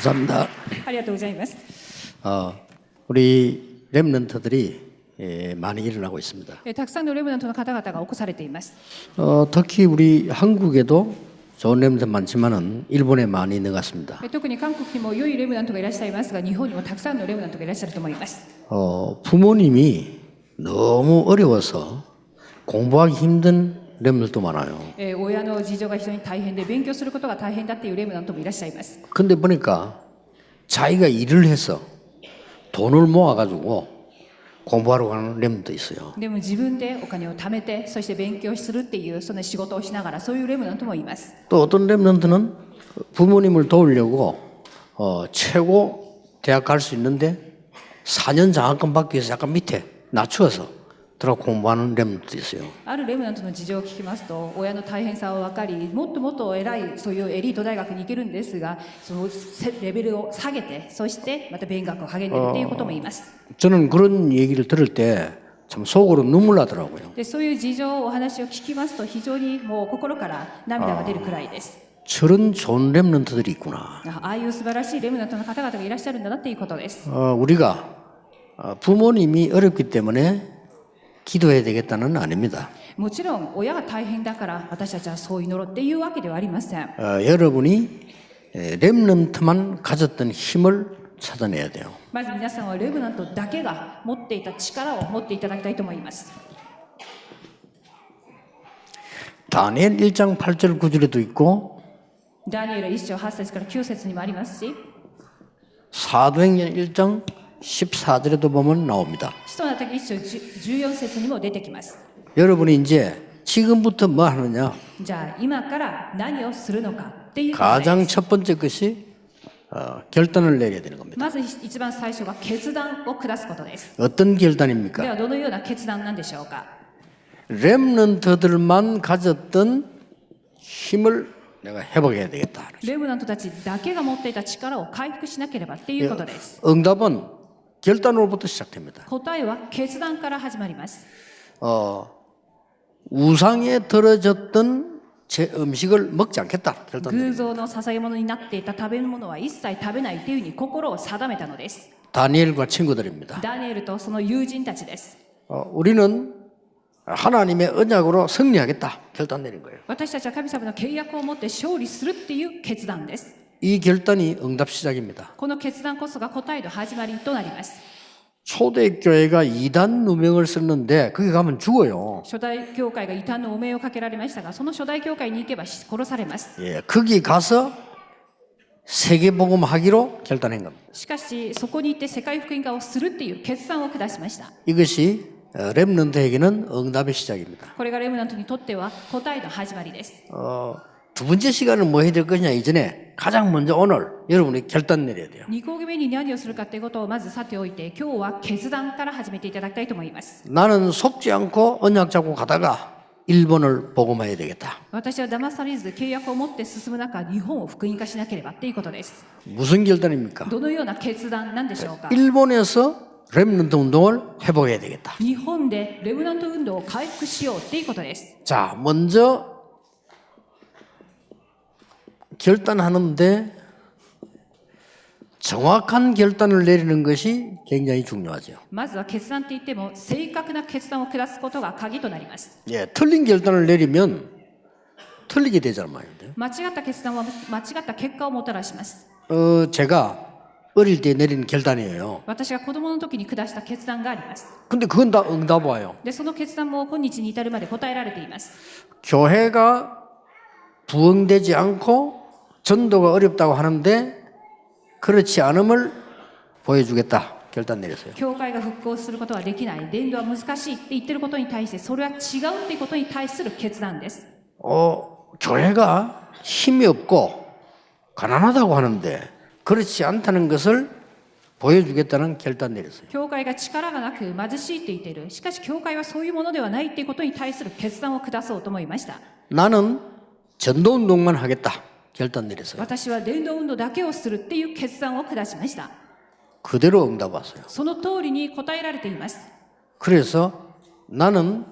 감사합니다. ありがとうございます。 우리 렘넌트들이 많이 일어나고 있습니다. たくさんのレムナントの方々が起こされています。 특히 우리 한국에도 좋은 렘넌트 많지만은 일본에 많이 있는 것 같습니다. 特に韓国にも良いレムナントがいらっしゃいますが、日本にもたくさんのレムナントがいらっしゃると思います。 부모님이 너무 어려워서 공부하기 힘든 렘넌트도 많아요. 親の事情が非常に大変で勉強することが大変だっていうレムナントもいらっしゃいます。 근데 보니까 자기가 일을 해서 돈을 모아가지고 공부하러 가는 렘넌트도 있어요. でも自分でお金を貯めて、そして勉強するっていうその仕事をしながら、そういうレムナントもいます。 또 어떤 렘넌트는 부모님을 도우려고 최고 대학 갈 수 있는데 4년 장학금 받기 위해서 약간 밑에 낮추어서 들어 공부하는 렘넌트도 있어요. あるレムナントの事情を聞きますと、親の大変さを分かり、もっともっと偉いそういうエリート大学に行けるんですが、そのレベルを下げて、そしてまた勉学を励んでいるということも言います。 저는 그런 얘기를 들을 때 참 속으로 눈물 나더라고요. でそういう事情、お話を聞きますと、非常にもう心から涙が出るくらいです。 저런 좋은 렘넌트들이 있구나. ああいう素晴らしいレムナントの方々がいらっしゃるんだなっていうことです。 우리가 부모님이 어렵기 때문에 기도해야 되겠다는 아닙니다. もちろん親が大変だから私たちはそう祈ろうっていうわけではありません。 여러분이 렘넌트만 가졌던 힘을 찾아내야 돼요. まず皆さんはレムナントだけが持っていた力を持っていただきたいと思います。 다니엘 1장 8절 9절에도 있고 ダニエル1章8節から9節にもありますし、 사도행전 1장 14절에도 보면 나옵니다. 使徒の働き1章14節にも出てきます。 여러분이 이제 지금부터 뭐 하느냐? じゃあ今から何をするのかっていうことで 가장 す。 첫 번째 것이 결단을 내려야 되는 겁니다. まず一番最初は決断を下すことです。 어떤 で 결단입니까? はどのような決断なんでしょうか。 렘넌트들만 가졌던 힘을 내가 회복해야 되겠다. レムナントたちだけが持っていた力を回復しなければっていうことです。 응답은 결단으로부터 시작됩니다. 答えは決断から始まります。 우상에 들어졌던 제 음식을 먹지 않겠다. 결단. 偶像の捧げ物になっていた食べ物は一切食べないというふうに心を定めたのです。 다니엘과 친구들입니다. ダニエルとその友人たちです。 우리는 하나님의 언약으로 승리하겠다. 결단 내린 거예요. 私たちは神様の契約を持って勝利するっていう決断です。 이 결단이 응답 시작입니다. この決断こそが答えの始まりとなります。 초대교회가 이단 누명을 썼는데 거기 가면 죽어요. 初代教会が異端の汚名をかけられましたが、その初代教会に行けば殺されます。 예, 거기 가서 세계복음 하기로 결단한 겁니다. しかしそこに行って世界福音化をするっていう決断を下しました。 이것이 렘넌트에게는 응답의 시작입니다. これがレムナントにとっては答えの始まりです。 두 번째 시간은 뭐 해야 될 거냐 이전에 가장 먼저 오늘 여러분이 결단 내려야 돼요. 2個目に何をするかということをまずさておいて、今日は決断から始めていただきたいと思います。 나는 속지 않고 언약 잡고 가다가 일본을 복음화해야 되겠다. 私は騙されず契約を持って進む中、日本を福音化しなければっていうことです。 무슨 결단입니까? どのような決断なんでしょうか。 일본에서 렘넌트 운동을 회복해야 되겠다. 日本でレムナント運動を回復しようっていうことです。 자, 먼저 결단하는데 정확한 결단을 내리는 것이 굉장히 중요하죠. まずは決断って言っても正確な決断を下すことが鍵となります。 예, 틀린 결단을 내리면 틀리게 되잖아요. 間違った決断は間違った結果をもたらします。 제가 어릴 때 내린 결단이에요. 私が子供の時に下した決断があります。 근데 그건 다 응답 와요. でその決断も今日に至るまで答えられています。 교회가 부흥되지 않고 전도가 어렵다고 하는데 그렇지 않음을 보여주겠다. 결단 내렸어요. 教会が復興することはできない、伝道は難しいって言ってることに対して、それは違うっていうことに対する決断です。 교회가 힘이 없고 가난하다고 하는데 그렇지 않다는 것을 보여주겠다는 결단 내렸어요. 教会が力がなく貧しいって言っている。しかし教会はそういうものではないっていうことに対する決断を下そうと思いました。 나는 전도 운동만 하겠다. 결단 내렸어요. 私は伝道運動だけをするっていう決断を下しました。 그대로 응답 왔어요. その通りに答えられています。 그래서 나는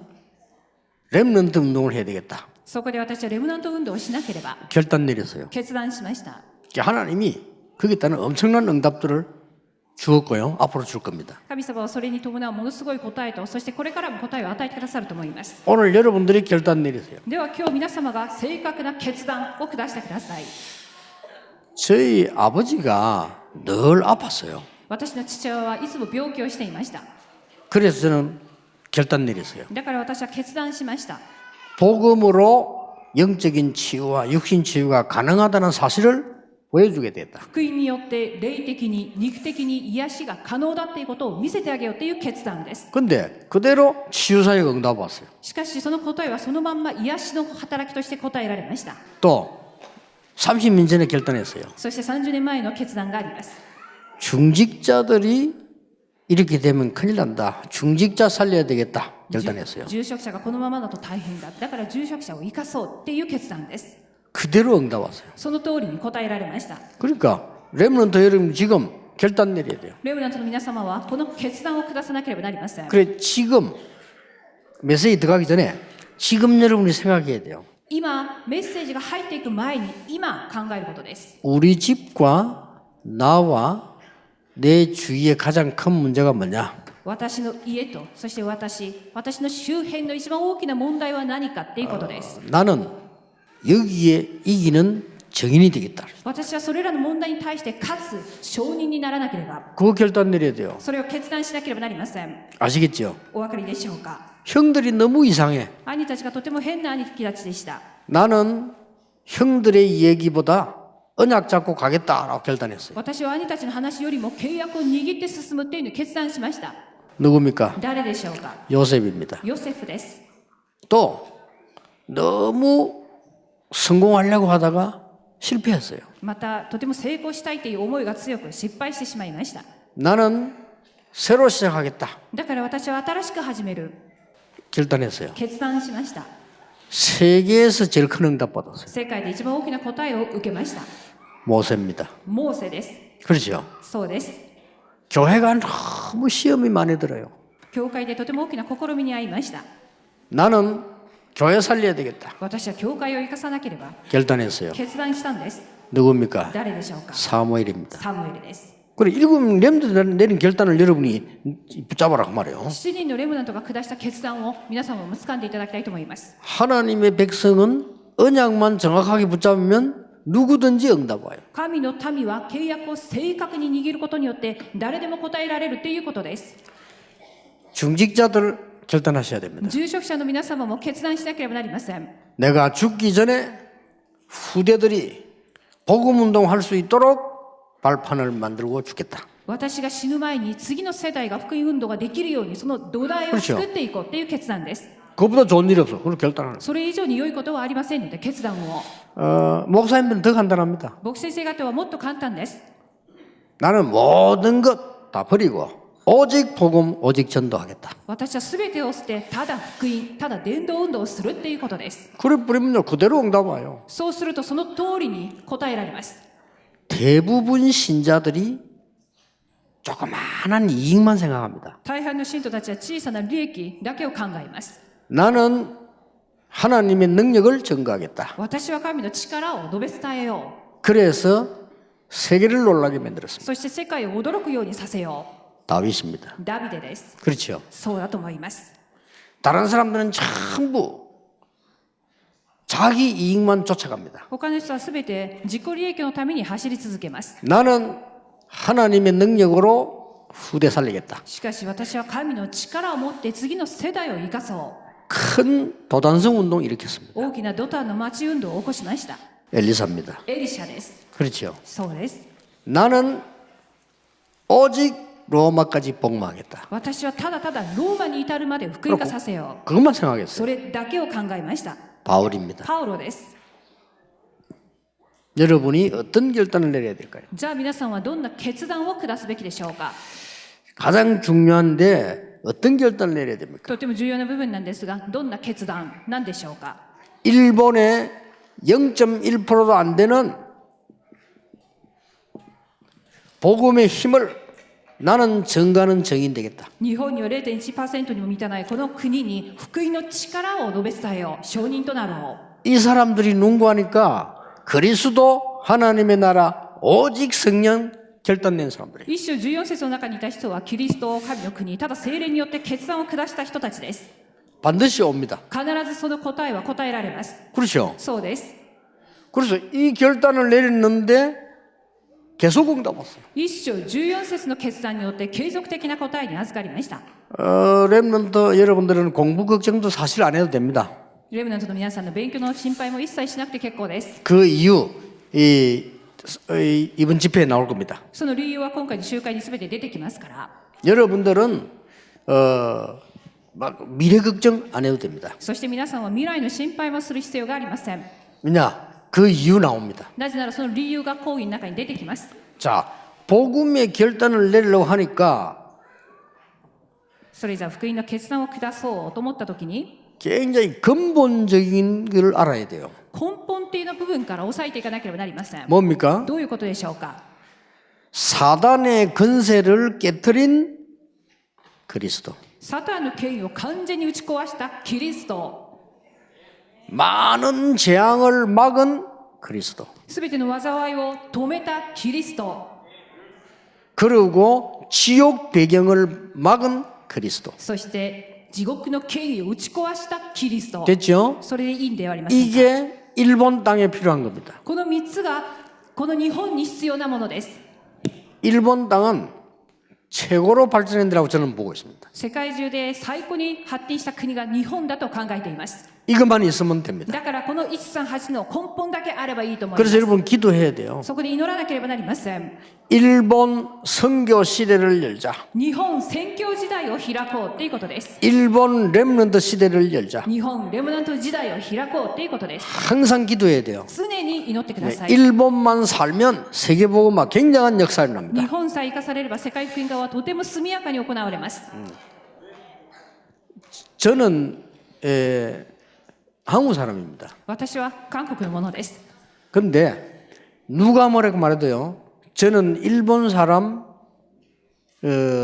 렘넌트 운동을 해야 되겠다. そこで私はレムナント運動をしなければ 결단 내렸어요. 決断しました。 하나님이 거기에 따른 엄청난 응답들을 주었고요. 앞으로 줄 겁니다. 神様はそれに伴うものすごい答えと、そしてこれからも答えを与えてくださると思います。 오늘 여러분들이 결단 내리세요. では今日皆様が正確な決断を下してください。 저희 아버지가 늘 아팠어요. 私の父親はいつも病気をしていました。 그래서 저는 결단 내렸어요. だから私は決断しました。 복음으로 영적인 치유와 육신 치유가 가능하다는 사실을 보여주게 됐다. 福音によって霊的に肉的に癒しが可能だっていうことを見せてあげようという決断です。 근데 그대로 치유사역 응답 왔어요. しかしその答えはそのまんま癒しの働きとして答えられました。 또 30년 전에 결단했어요. そして30年前の決断があります。 중직자들이 이렇게 되면 큰일 난다. 중직자 살려야 되겠다. 결단했어요. 住職者がこのままだと大変だ。だから住職者を生かそうっていう決断です。 그대로 응답 왔어요. その通りに答えられました。 그러니까 렘넌트 여러분 지금 결단 내려야 돼요. レムナントの皆様はこの決断を下さなければなりません。 그래 지금 메시지 들어가기 전에 지금 여러분이 생각해야 돼요. 今メッセージが入っていく前に今考えることです。 우리 집과 나와 내 주위의 가장 큰 문제가 뭐냐? 私の家とそして私の周辺の一番大きな問題は何かっていうことです。 나는 여기에 이기는 정인이 되겠다. 私はそれらの問題に対して勝つ証人にならなければ、 그 결단 내려야 돼요. それを決断しなければなりません。 아시겠죠? お分かりでしょうか。 형들이 너무 이상해. 兄たちがとても変な兄貴たちでした。 나는 형들의 얘기보다 언약 잡고 가겠다라고 결단했어요. 私は兄たちの話よりも契約を握って進むっていうのを決断しました。 누굽니까? 誰でしょうか。 요셉입니다. ヨセフです。 또 너무 성공하려고 하다가 실패했어요. またとても成功したいという思いが強く失敗してしまいました。 나는 새로 시작하겠다. だから私は新しく始める 결단했어요. 決断しました。 세계에서 제일 큰 응답 받았어요. 世界で一番大きな答えを受けました。 모세입니다. モーセです。 그렇죠. そうです。 교회가 너무 시험이 많이 들어요. 教会でとても大きな試みに遭いました。 나는 교회 살려야 되겠다. 私は教会を生かさなければ 결단했어요. 決断したんです。 누굽니까? 誰でしょうか。 사무엘입니다. サムエルです。 그래 일곱 렘들 내린 결단을 여러분이 붙잡아라 그 말이에요. 7人のレムナントが下した決断を皆様も掴んでいただきたいと思います。 하나님의 백성은 언약만 정확하게 붙잡으면 누구든지 응답 와요. 神の民は契約を正確に握ることによって誰でも答えられるということです。 중직자들 결단하셔야 됩니다. 住職者の皆様も決断しなければなりません。 내가 죽기 전에 후대들이 복음 운동할 수 있도록 발판을 만들고 죽겠다. 私が死ぬ前に次の世代が福音運動ができるようにその土台を作っていこうという決断です。 그것보다 좋은 일이 없어. 그걸 결단하는. それ以上に良いことはありませんので決断を。 목사님들은 더 간단합니다. 牧師先生方はもっと簡単です。 나는 모든 것 다 버리고 오직 복음, 오직 전도하겠다. 私は全てを捨てただ福音ただ伝道運動をするっていうことです。 그래 버리면요 그대로 응답 와요. そうするとその通りに答えられます。 대부분 신자들이 조그마한 이익만 생각합니다. 大半の信徒たちは小さな利益だけを考えます。 나는 하나님의 능력을 증거하겠다. 私は神の力を述べ伝えよ 그래서 세계를 놀라게 만들었습니다. う。そして世界を驚くようにさせよ 다윗입니다. う。ダビデです。 그렇죠. そうだと思います。 다른 사람들은 전부 자기 이익만 쫓아갑니다. 他の人はすべて自己利益のために走り続けます。 나는 하나님의 능력으로 후대 살리겠다. しかし私は神の力を持って次の世代を生かそう。 큰 도단성 운동 일으켰습니다. 大きなドタンの町運動を起こしました。 엘리사입니다. エリシャです。 그렇죠. そうです。 나는 오직 로마까지 복망하겠다. 私はただただローマに至るまで福音化させよう。 그것만 생각했어요. それだけを考えました。 바울입니다. パウロです。 여러분이 어떤 결단을 내려야 될까요? じゃあ皆さんはどんな決断を下すべきでしょうか。 가장 중요한데 어떤 결단을 내려야 됩니까? とても重要な部分なんですが、どんな決断なんでしょうか。 일본의 0.1%도 안 되는 복음의 힘을 나는 증가하는 정인 되겠다. 日本には 0.1% にも満たないこの国に福音の力を述べ伝えよう。証人となろう。 이 사람들이 눈구하니까 그리스도 하나님의 나라 오직 성령 결단된 사람들이에요. 一章14節の中にいた人はキリスト神の国、ただ聖霊によって決断を下した人たちです。 반드시 옵니다. 必ずその答えは答えられます。 그렇죠. そうです。 그래서 이 결단을 내렸는데 계속 응답 왔어요. 一章14節の決断によって継続的な答えに預かりました。 렘넌트 여러분들은 공부 걱정도 사실 안 해도 됩니다. レムナントの皆さんの勉強の心配も一切しなくて結構です。 그 이유 이번 집회에 나올 겁니다. その理由は今回の集会に全て出てきますから。 여러분들은 막 미래 걱정 안 해도 됩니다. そして皆さんは未来の心配もする必要がありません。 왜냐? 그 이유 나옵니다. なぜならその理由が講義の中に出てきます。 자, 복음의 결단을 내리려고 하니까 それじゃあ福音の決断を下そうと思った時に 굉장히 근본적인 걸 알아야 돼요. 根本的な部分から抑えていかなければなりません。 뭡니까? どういうことでしょうか。 사단의 근세를 깨뜨린 그리스도. サタンの権威を完全に打ち壊したキリスト。 많은 재앙을 막은 그리스도. すべての災いを止めたキリスト。 그리고 지옥 배경을 막은 그리스도. そして地獄の権威を打ち壊したキリスト。 됐죠? それでいいんではありませんか。 이게 일본 땅에 필요한 겁니다. この3つがこの日本に必要なものです。 일본 땅은 최고로 발전했다고 저는 보고 있습니다. 世界中で最高に発展した国が日本だと考えています。 이것만 있으면 됩니다. だからこの138の根本だけあればいいと思いま 그래서 す。 여러분 기도해야 돼요. そこで祈らなければなりません。 일본 선교 시대를 열자. 日本宣教時代を開こうっていうことです。 일본 렘넌트 시대를 열자. 日本レムナント時代を開こうっていうことです。 항상 기도해야 돼요. 常に祈ってください。 일본만 살면 세계복음화 굉장한 역사를 日 납니다. 本さえ生かされれば世界福音化はとても速やかに行われます。 저는 한국 사람입니다. 私は韓国のものです。 근데 누가 뭐라고 말해도요. 저는 일본 사람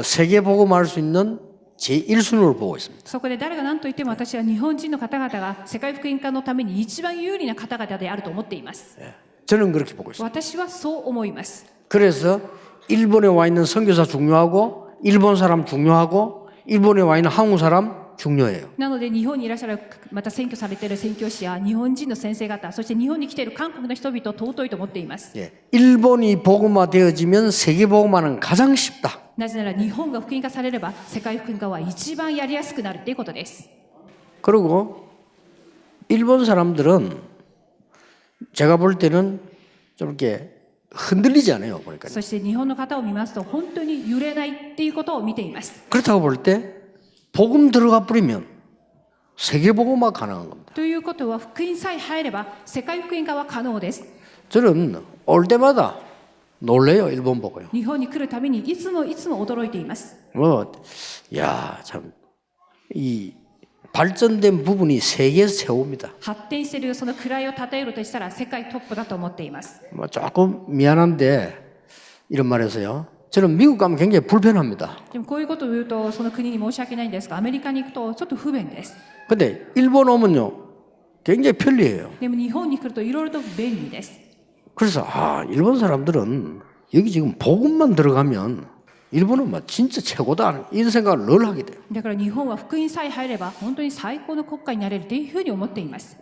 세계복음화할 수 있는 제1순위로 보고 있습니다. そこで誰が何と言っても私は日本人の方々が世界福音化のために一番有利な方々であると思っています。 저는 그렇게 보고 있습니다. 私はそう思います。 그래서 일본에 와 있는 선교사 중요하고 일본 사람 중요하고 일본에 와 있는 한국 사람 중요해요. なので日本にいらっしゃるまた選挙されている宣教師や日本人の先生方、そして日本に来ている韓国の人々尊いと思っています。 예. 일본이 복음화되어지면 세계복음화는 가장 쉽다. なぜなら日本が福音化されれば世界福音化は一番やりやすくなるということです。 그리고 일본 사람들은 제가 볼 때는 좀 이렇게 흔들리지 않아요. 보니까. そして日本の方を見ますと本当に揺れないっていうことを見ています。 그렇다고 볼 때 복음 들어가 버리면 세계복음화 가능한 겁니다. ということは福音さえ入れば世界福音化は可能です。 저는 올 때마다 놀래요. 일본 보고요. 日本に来るたびにいつも驚いています。 야, 참, 이 발전된 부분이 세계에서 최고입니다. 発展しているその位を称えるとしたら世界トップだと思っています。 조금 미안한데 이런 말해서요. 저는 미국 가면 굉장히 불편합니다. でもこういうことを言うとその国に申し訳ないんですが、アメリカに行くとちょっと不便です。 근데 일본 오면요. 굉장히 편리해요. でも日本に来るといろいろと便利です。 그래서 일본 사람들은 여기 지금 복음만 들어가면 일본은 막 진짜 최고다 이런 생각을 늘 하게 돼요. だから日本は福音さえ入れば本当に最高の国家になれるというふうに思っています。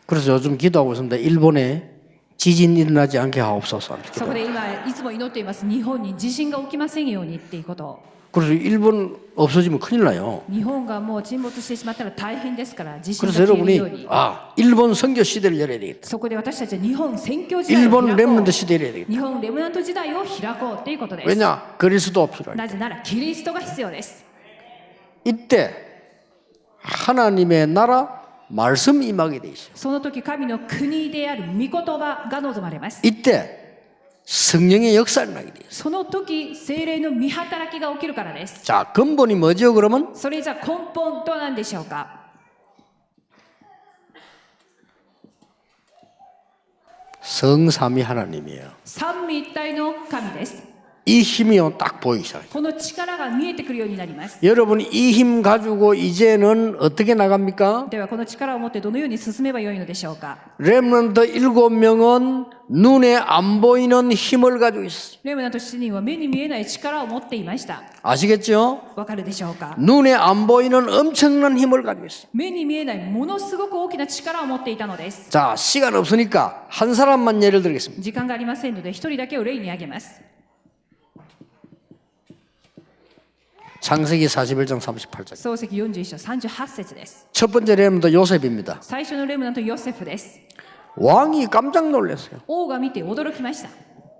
그래서 요즘 기도하고 있습니다. 일본에 지진 일어나지 않게 하옵소서. そこで今いつも祈っています。日本に地震が起きませんようにっていうことを。 그래서 일본 없어지면 큰일 나요. 日本がもう沈没してしまったら大変ですから、地震が 그래서 消えるよう 여러분이 に。 일본 선교 시대를 열어야 되겠다. そこで私たちは日本宣教時代を 일본 開こ 렘넌트 う。 시대를 열어야 되겠다. 日本レムナント時代を開こうということです。 왜냐? 그리스도 필요해. なぜならキリストが必要です。 이때 하나님의 나라 말씀 임하게 돼 있어요. その時神の国である御言葉が望まれます。 이때 성령의 역사를 나게 돼 있어요. その時聖霊の御働きが起きるからです。 자, 근본이 뭐죠? 그러면 それじゃあ根本とは何でしょうか。 성삼위 하나님이에요. 三位一体の神です。이 힘이요 딱 보이기 시작해요. この力が見えてくるようになります。 여러분이 이 힘 가지고 이제는 어떻게 나갑니까? ではこの力を持ってどのように進めばよいのでしょうか。 렘넌트 7명은 눈에 안 보이는 힘을 가지고 있어요. レムナント7人は目に見えない力を持っていました。 아시겠죠? わかるでしょうか。 눈에 안 보이는 엄청난 힘을 가지고 있어요. 目に見えないものすごく大きな力を持っていたのです。 자, 시간 없으니까 한 사람만 예를 들겠습니다. 時間がありませんので一人だけを例に挙げます。 창세기 41장 38절. 創世記41章38節です。 첫 번째 렘넌트 요셉입니다. 最初のレムナントヨセフです。 왕이 깜짝 놀랐어요. 王が見て驚きました。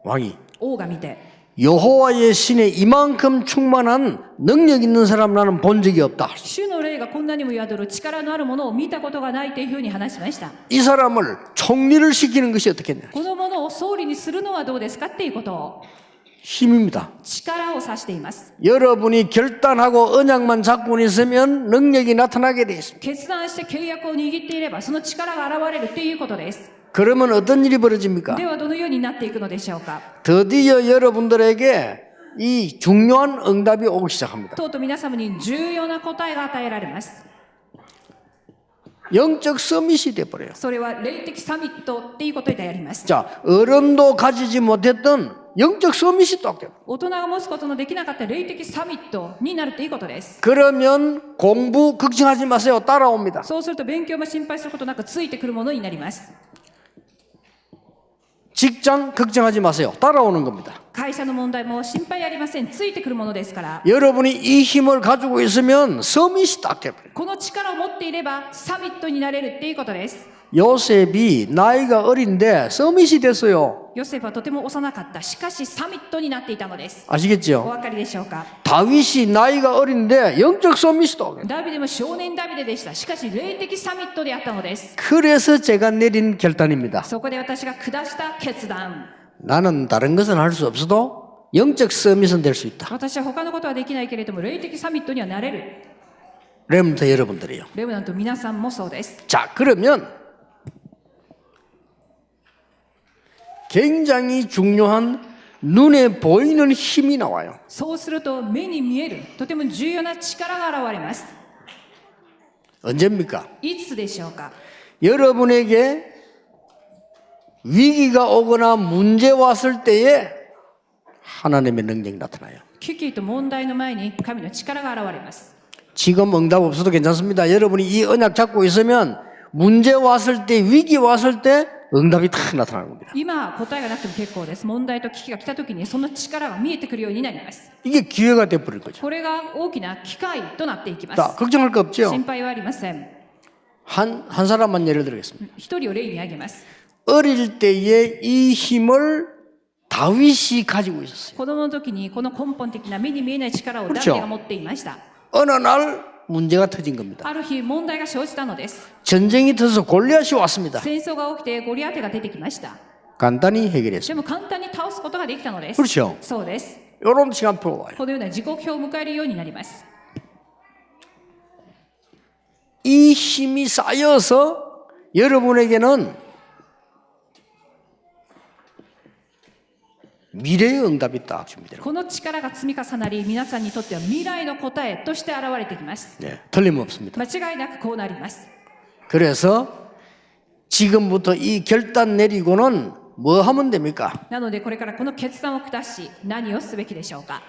왕이 王が見て 여호와의 신에 이만큼 충만한 능력 있는 사람 나는 본 적이 없다. 主の霊がこんなにも宿る力のあるものを見たことがないというふうに話しました。 이 사람을 총리를 시키는 것이 어떻겠냐? このものを総理にするのはどうですかっていうことを 힘입니다. 力を指しています。 여러분이 결단하고 언약만 잡고 있으면 능력이 나타나게 돼 있습니다. 決断して契約を握っていればその力が現れるっていうことです。 그러면 어떤 일이 벌어집니까? ではどのようになっていくのでしょうか。 드디어 여러분들에게 이 중요한 응답이 오기 시작합니다. とうとう皆様に重要な答えが与えられます。 영적 서밋이 돼버려요. それは霊的サミットっていうことであります。 자, 어른도 가지지 못했던 영적 서밋이 딱 돼요. 大人が持つことのできなかった霊的サミットになるということです。 그러면 공부 걱정하지 마세요. 따라옵니다. そうすると勉強も心配することなくついてくるものになります。 직장 걱정하지 마세요. 따라오는 겁니다. 会社の問題も心配ありません。ついてくるものですから。 여러분이 이 힘을 가지고 있으면 서밋이 딱 돼버려요. この力を持っていればサミットになれるっていうことです。 요셉이 나이가 어린데 서밋이 됐어요. ヨセフはとても幼かった。しかしサミットになっていたのです。お 아시겠죠? 分かりでしょうか。 다윗이 나이가 어린데 영적 서밋이 또 돼요. ダビデも少年ダビデでした。しかし霊的サミットであったのです。 그래서 제가 내린 결단입니다. そこで私が下した決断。 나는 다른 것은 할 수 없어도 영적 서밋은 될 수 있다. 私は他のことはできないけれども霊的サミットにはなれる。 렘넌트 여러분들이요. レムナント皆さんもそうです。 자, 그러면 굉장히 중요한 눈에 보이는 힘이 나와요. そうすると目に見えるとても重要な力が現れます。 언제입니까? いつでしょうか。 여러분에게 위기가 오거나 문제 왔을 때에 하나님의 능력이 나타나요. 危機と問題の前に神の力が現れます。 지금 응답 없어도 괜찮습니다. 여러분이 이 언약 잡고 있으면 문제 왔을 때, 위기 왔을 때 응답이 탁 나타나는 겁니다. 今答えがなくても結構です。問題と危機が来た時にその力が見えてくるようになります。 이게 기회가 돼버릴 거죠. これが大きな機会となっていきま 자, す。 걱정할 거 없죠? 心配はありません。 한 사람만 예를 들겠습니다. 一人を例に挙げます。 어릴 때에 이 힘을 다윗이 가지고 있었어요. 子供の時にこの根本的な目に見えない力をダビ 그렇죠 デが持っていました。 어느 날 문제가 터진 겁니다. ある日問題が生じたのです。 전쟁이 터져서 골리앗이 왔습니다. 戦争が起きてゴリアテが出てきました。 간단히 해결했습니다. でも簡単に倒すことができたのです。 그렇죠. そうです。 이런 시간표가 와요. このような時刻表を迎えるようになります。 이 힘이 쌓여서 여러분에게는 미래의 응답이 딱 줍니다. この力が積み重なり、皆さんにとっては未来の答えとして現れてきます。 네, 틀림없습니다. 間違いなくこうなります。 그래서 지금부터 이 결단 내리고는 뭐 하면 됩니까? なのでこれからこの決断を下し、何をすべきでしょうか。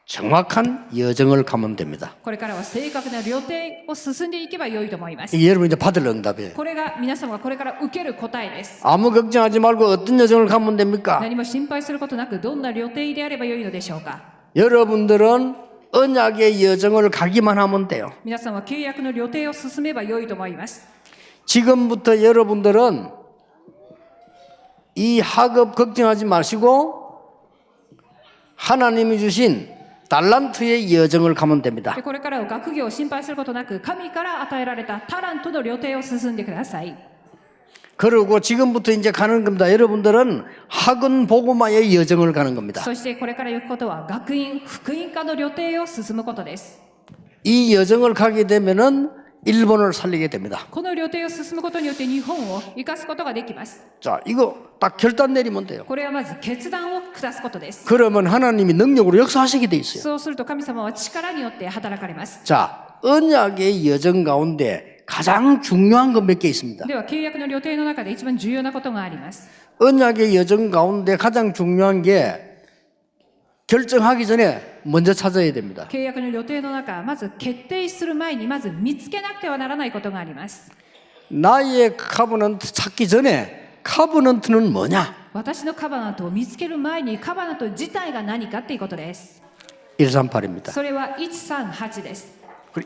정확한 여정을 가면 됩니다. これからは正確な旅程を進んでいけば良いと思います。 이게 여러분 이제 받을 응답이에요. これが皆様がこれから受ける答えです。 아무 걱정하지 말고 어떤 여정을 가면 됩니까? 何も心配することなくどんな旅程であれば良いのでしょうか。 여러분들은 언약의 여정을 가기만 하면 돼요. 皆さんは契約の旅程を進めば良いと思います。 지금부터 여러분들은 이 학업 걱정하지 마시고 하나님이 주신 달란트의 여정을 가면 됩니다. でこれからは学業を心配することなく神から与えられたタラントの旅程を進んでください。 그리고 지금부터 이제 가는 겁니다. 여러분들은 학은 복음화의 여정을 가는 겁니다. そしてこれから行くことは学院福音化の旅程を進むことです。 이 여정을 가게 되면은 일본을 살리게 됩니다. この旅程を進むことによって日本を生かすことができます。 자, 이거 딱 결단 내리면 돼요. これはまず決断を下すことです。 그러면 하나님이 능력으로 역사하시게 돼 있어요. そうすると神様は力によって働かれます。 자, 언약의 여정 가운데 가장 중요한 것 몇 개 있습니다. では契約の旅程の中で一番重要なことがあります。 언약의 여정 가운데 가장 중요한 게 결정하기 전에 먼저 찾아야 됩니다. 契約の旅程の中、まず決定する前にまず見つけなくてはならないことがあります。 나의 카버넌트 찾기 전에 카버넌트는 뭐냐? 私のカバナントを見つける前にカバナント自体が何かっていうことです。 138입니다. それは138です。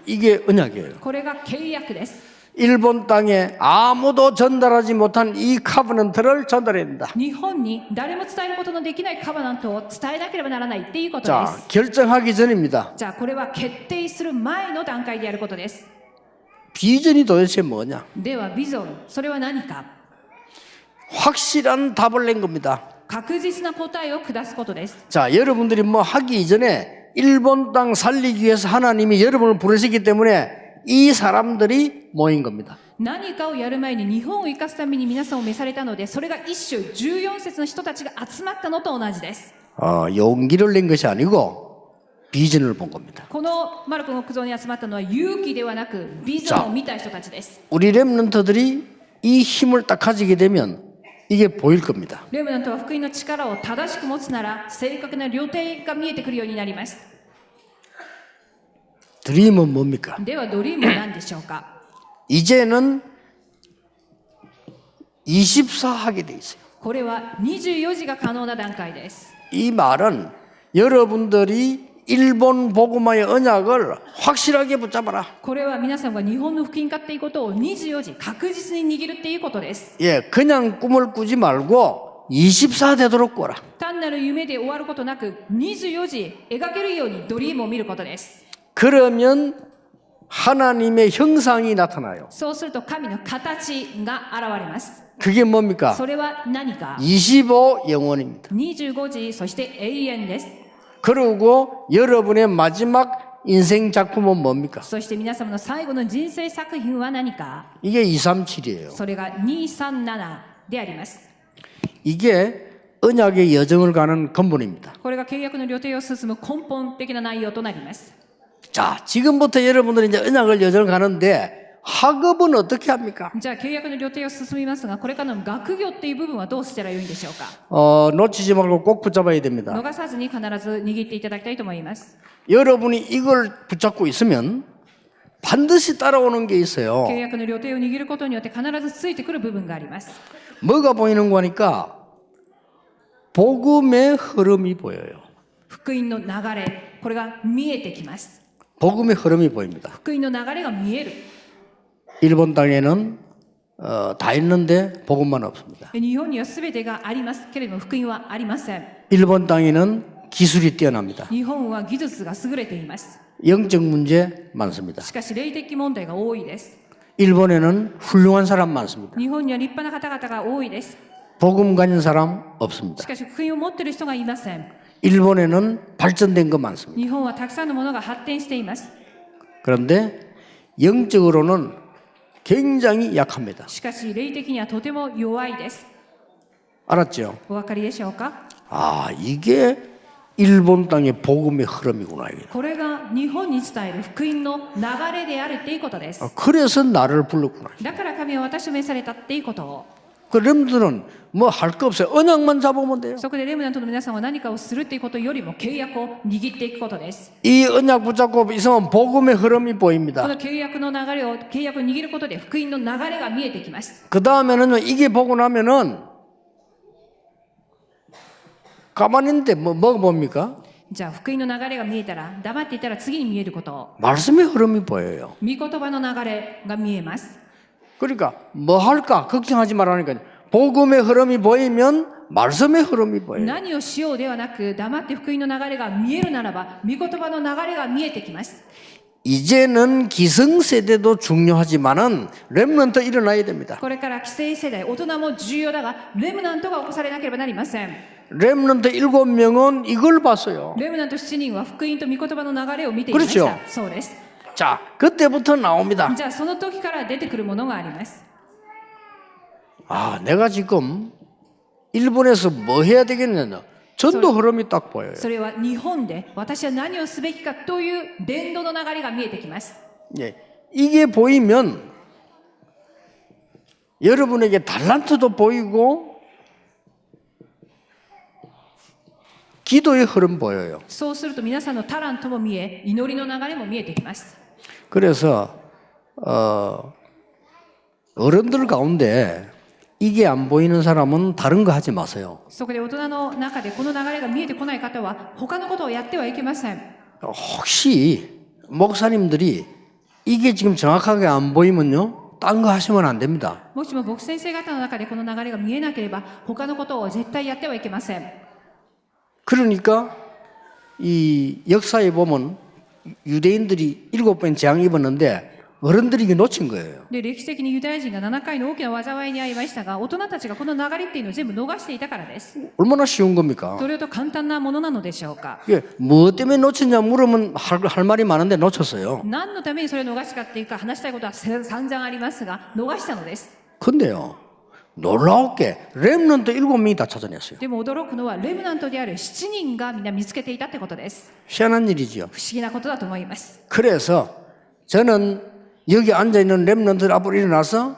이게 언약이에요. これが契約です。 일본 땅에 아무도 전달하지 못한 이 카버넌트를 전달해야 된다. 日本に誰も伝えることのできないカバナントを伝えなければならないっていうことで 자, す。 결정하기 전입니다. じゃあこれは決定する前の段階でやることです。 비전이 도대체 뭐냐? ではビジョン、それは何か。 확실한 답을 낸 겁니다. 確実な答えを下すことです。 자, 여러분들이 뭐 하기 이전에 일본 땅 살리기 위해서 하나님이 여러분을 부르시기 때문에 이 사람들이 모인 겁니다. 何かをやる前に日本を生かすために皆さんを召されたので、それが一種14節の人たちが集まったのと同じです。 용기를 낸 것이 아니고 비전을 본 겁니다. このマルコの苦情に集まったのは勇気ではなくビジョンを見た人たちです。 우리 렘넌트들이 이 힘을 딱 가지게 되면 이게 보일 겁니다. レムナントは福音の力を正しく持つなら正確な旅程が見えてくるようになります。 드림은 뭡니까? ではドリームは何でしょうか。 이제는 24 하게 돼 있어요. これは24時が可能な段階です。 이 말은 여러분들이 일본 복음화의 언약을 확실하게 붙잡아라. これは皆さんが日本の福音化っていうことを24時確実に握るっていうことです。 예, 그냥 꿈을 꾸지 말고 24 되도록 꿔라. 単なる夢で終わることなく24時描けるようにドリームを見ることです。 그러면 하나님의 형상이 나타나요. そうすると神の形が現れます。 그게 뭡니까? それは何か。 25 영원입니다. 25時、そして永遠です。 그리고 여러분의 마지막 인생 작품은 뭡니까? そして皆様の最後の人生作品は何か。 이게 237이에요. それが237であります。 이게 언약의 여정을 가는 근본입니다. これが契約の旅程を進む根本的な内容となります。 자, 지금부터 여러분들이 이제 언약을 여정을 가는데 학업은 어떻게 합니까? じゃあ契約の旅程を進みますが、これからの学業っていう部分はどうしたらよいんでしょうか。 놓치지 말고 꼭 붙잡아야 됩니다. 逃さずに必ず握っていただきたいと思います。 여러분이 이걸 붙잡고 있으면 반드시 따라오는 게 있어요. 契約の旅程を握ることによって必ずついてくる部分があります。 뭐가 보이는 거니까 복음의 흐름이 보여요. 福音の流れ、これが見えてきます。 복음의 흐름이 보입니다. 福音の流れが見える。 일본 땅에는 다 있는데 복음만 없습니다. 日本には全てがありますけれども福音はありません。 일본 땅에는 기술이 뛰어납니다. 日本は技術が優れています。 영적 문제 많습니다. しかし霊的問題が多いです。 일본에는 훌륭한 사람 많습니다. 日本には立派な方々が多いです。 복음 가진 사람 없습니다. しかし福音を持っている人がいません。 일본에는 발전된 거 많습니다. 日本はたくさんのものが発展しています。 그런데 영적으로는 굉장히 약합니다. しかし霊的にはとても弱いです。 알았죠? お分かりでしょうか。 아, 이게 일본 땅의 복음의 흐름이구나. 이게. これが日本に伝える福音の流れであるっていうことです。 그래서 나를 불렀구나. だから神は私を召されたっていうことを。 그 렘들은 뭐 할 거 없어요. 언약만 잡으면 돼요. そこでレムナントの皆さんは何かをするっていうことよりも契約を握っていくことです。 이 언약 붙잡고 있으면 복음의 흐름이 こ 보입니다. の契約の流れを契約を握ることで福音の流れが見えてきます。 그 다음에는 이게 보고 나면은 가만히 있는데 뭐가 뭡니까? じゃあ福音の流れが見えたら黙っていたら次に見えること、 말씀의 흐름이 보여요. 御言葉の流れが見えます。 그러니까 뭐 할까 걱정하지 말라니까 복음의 흐름이 보이면 말씀의 흐름이 보여요. 何をしようではなく黙って福音の流れが見えるならば御言葉の流れが見えてきます。 이제는 기성세대도 중요하지만은 렘넌트 일어나야 됩니다. これから既成世代大人も重要だがレムナントが起こされなければなりません。 렘넌트 7명은 이걸 봤어요. レムナント7人は福音と御言葉の流れを見ていました。 그렇죠. そうです。 자, 그때부터 나옵니다. じゃあその時から出てくるものがあります。 아, 내가 지금 일본에서 뭐 해야 되겠느냐. 전도 흐름이 딱 보여요. それは日本で私は何をすべきかという伝道の流れが見えてきます。 예, 이게 보이면 여러분에게 달란트도 보이고 기도의 흐름 보여요. そうすると皆さんのタラントも見え、祈りの流れも見えてきます。 그래서 어른들 가운데 이게 안 보이는 사람은 다른 거 하지 마세요. そこで大人の中でこの流れが見えてこない方は他のことをやってはいけません。 혹시 목사님들이 이게 지금 정확하게 안 보이면요, 딴 거 하시면 안 됩니다. もしも牧先生方の中でこの流れが見えなければ他のことを絶対やってはいけません。 그러니까 이 역사에 보면 유대인들이 7번 재앙 입었는데 어른들이 이게 놓친 거예요. で歴史的にユダヤ人が7回の大きな災いに遭いましたが、大人たちがこの流れっていうのを全部逃していたからです。 얼마나 쉬운 겁니까? どれほど簡単なものなのでしょうか。 이게 뭐 때문에 놓쳤냐 물으면 할 말이 많은데 놓쳤어요. 何のためにそれを逃したかっていうか話したいことは散々ありますが逃したのです。 근데요, 놀라웠게 렘넌트 7명이 다 찾아냈어요. でも驚くのはレムナントである7人がみんな見つけていたってことです。 희한한 일이죠. 不思議なことだと思います。 그래서 저는 여기 앉아있는 렘넌트들 앞으로 일어나서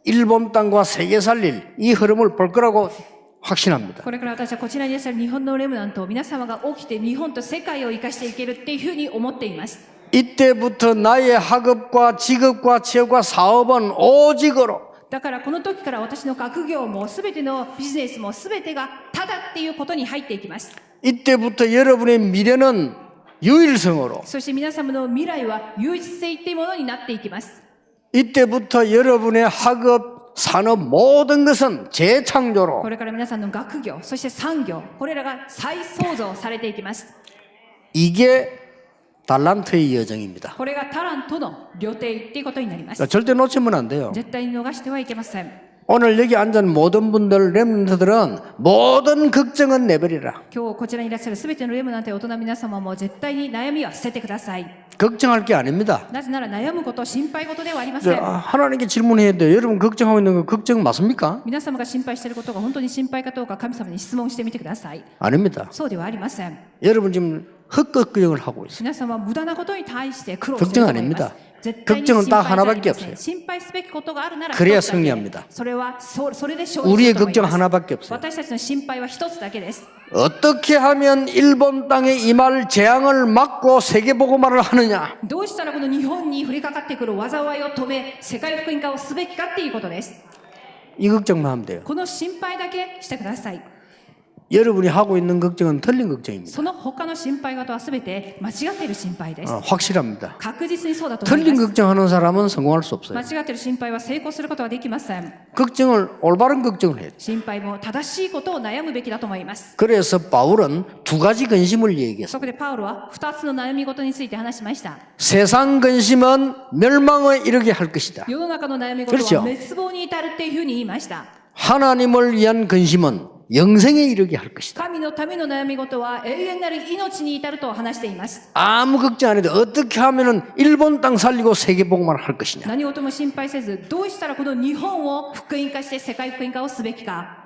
일본 땅과 세계 살릴 이 흐름을 볼 거라고 확신합니다. これから私はこちらにいらっしゃる日本のレムナントを皆様が起きて日本と世界を生かしていけるっていうふうに思っています。 이때부터 나의 학업과 직업과 취업과 사업은 오직으로 だからこの時から私の学業も全てのビジネスも全てがただっていうことに入っていきます。 이때부터 여러분의 미래는 유일성으로 そして皆様の未来は唯一性っていうものになっていきます。 이때부터 여러분의 학업, 산업 모든 것은 재창조로 これから皆さんの学業、そして産業、これらが再創造されていきます。 이게 달란트의 여정입니다. これがタラントの旅程っていうことになります。 절대 놓치면 안 돼요. 絶対に逃してはいけません。 오늘 여기 앉은 모든 분들 렘넌트들은 모든 걱정은 내버리라. 今日こちらにいらっしゃるすべてのレムナントや大人の皆様も絶対に悩みは捨ててください。 걱정할 게 아닙니다. なぜなら悩むこと、心配事ではありません。 하나님께 질문해야 돼요. 여러분 걱정하고 있는 거 걱정 맞습니까? 皆様が心配していることが本当に心配かどうか神様に質問してみてください。 아닙니다. そうではありません。 여러분 지금 헛걱정을 하고 있어요. 皆様は無駄なことに対して苦労していると思います。 絶対に 걱정은 心 딱 配じゃあり 하나밖에 ません。 없어요. 心配すべきことがあるなら 그래야 一つだけ 승리합니다. それはそれで勝利 우리의 すると思い 걱정 ます。 하나밖에 없어요. 私たちの心配は一つだけです。 어떻게 하면 일본 땅에 임할 재앙을 막고 세계복음화를 하느냐? どうしたらこの日本に降りかかってくる災いを止め、世界福音化をすべきかっていうことです。 이 걱정만 하면 돼요. この心配だけしてください。 여러분이 하고 있는 걱정은 틀린 걱정입니다. その他の心配事はすべて間違っている心配です。 확실합니다. 確実にそうだと思い 틀린 ます。 걱정하는 사람은 성공할 수 間 없어요. 違っている心配は成功することはできません。 걱정을 올바른 걱정을 해야 돼요. 心配も正しいことを悩むべきだと思います。 그래서 바울은 두 가지 근심을 얘기했어요. そこでパウロは2つの悩み事について話しました。 세상 근심은 멸망에 이르게 할 것이다. 世の中の悩み事 그렇죠 は滅亡に至るっていうふうに言いました。 하나님을 위한 근심은 영생에 이르게 할 것이다. 神のための悩み事は永遠なる命に至ると話しています。 아무 걱정 안 해도 어떻게 하면은 일본 땅 살리고 세계복음화를 할 것이냐. 何事も心配せず、どうしたらこの日本を福音化して世界福音化をすべきか。